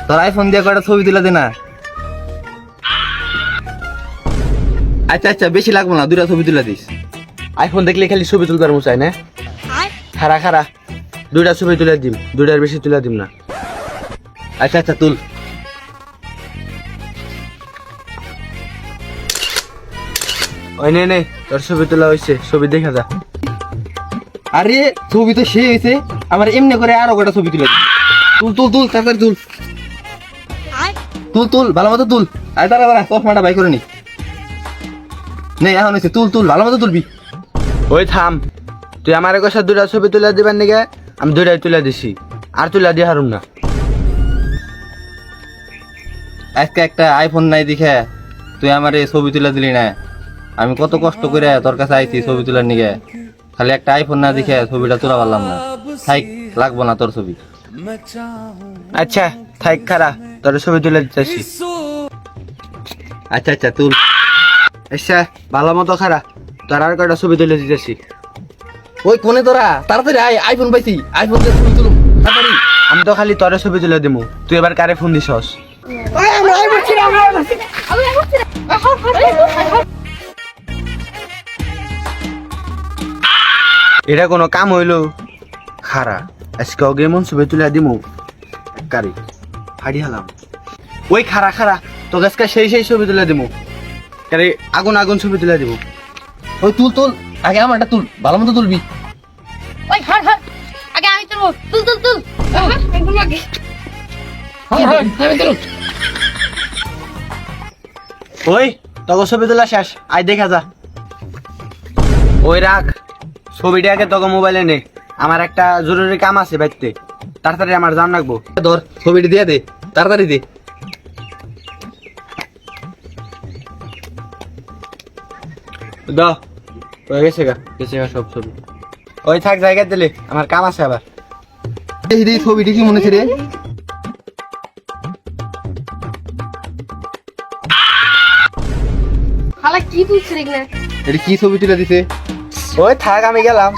তোর আইফোন দিয়ে কয়টা ছবি তুলে দে না। আচ্ছা আচ্ছা, বেশি লাগবো না, 2টা ছবি তুলে দিস। আইফোন দেখলে খালি ছবি তুলবার চাই না। খারা খারা 2টা ছবি তুলে দিম, 2টার বেশি তুলে দিম না। আচ্ছা আচ্ছা, তুল। ওই নে তোর ছবি তোলা হয়েছে, ছবি দেখা যা। আরে ছবি তো সে হয়েছে, আমার এমনি করে আরো কয়টা ছবি তুলে দিস। তুল তুল তুল, তাড়াতাড়ি তুল। তুল তুল, ভালো মতো তুল। আরে দাঁড়া দাঁড়া, চশমাটা বাই করে নি। নে এখন হয়েছে, তুল তুল, ভালো মতো তুলবি। ওই থাম, তুই আমার কাছে 2টা ছবি তুলে দিবার নিগে আমি 2টাই তুলে দিছি, আর তুলে দিয়ে হারুম না। আজকে একটা আইফোন নাই দেখে তুই আমার এই ছবি তুলে দিলি না। আমি কত কষ্ট করে তোর কাছে আইছি ছবি তোলার নিগে, খালি একটা আইফোন না দেখে ছবিটা তোলা পারলাম না। থাক, লাগবো না তোর ছবি। আচ্ছা থাক, খারা তোর ছবি তুলে দিতেছি। আচ্ছা আচ্ছা, তুল। আচ্ছা ভালো মতো খারা, তোর আর কয়টা ছবি তুলে দিতেছি। ওই কোনে তোরা, তাড়াতাড়ি আয়, আইফোন পাইছি, আইফোন দিয়ে ছবি তুলুম তাড়াতাড়ি। আমি তো খালি তোর ছবি তুলে দিমু, তুই এবার কারে ফোন দিছস? এটা কোনো কাম হইলো? খারা আজকে ওকে মন ছবি তুলে দিমু, কারি হাড়ি হালাম। ওই খারা খারা, তো আজকে সেই ছবি তুলে দিমু, কারি আগুন আগুন ছবি তুলে দিমু। ওই তুল তুল, আগে আমারটা তুল, ভালো মতো তুলবি। ওই হার হার, আগে আমি তুলবো। তুল তুল তুল, একদম আগে। আমি তুল। ওই তোকে ছবি তোলা শেষ, আয় দেখা যা। ওই রাখ ছবিটা, আগে তোকে মোবাইলে নে, আমার একটা জরুরি কাম আছে বাইতে, তাড়াতাড়ি আমার জান রাখবো। ধর ছবিটি দিয়ে দে, তাড়াতাড়ি দে। দাও, হয়ে গেছে গা সব ছবি। ওই থাক, জায়গা দিলে আমার কাম আছে আবার। এই ছবিটি কি মনে হচ্ছে রে? খালা কি তুলছে রে? এটা কি ছবি তুলে দিছে? ওই থাক, আমি গেলাম।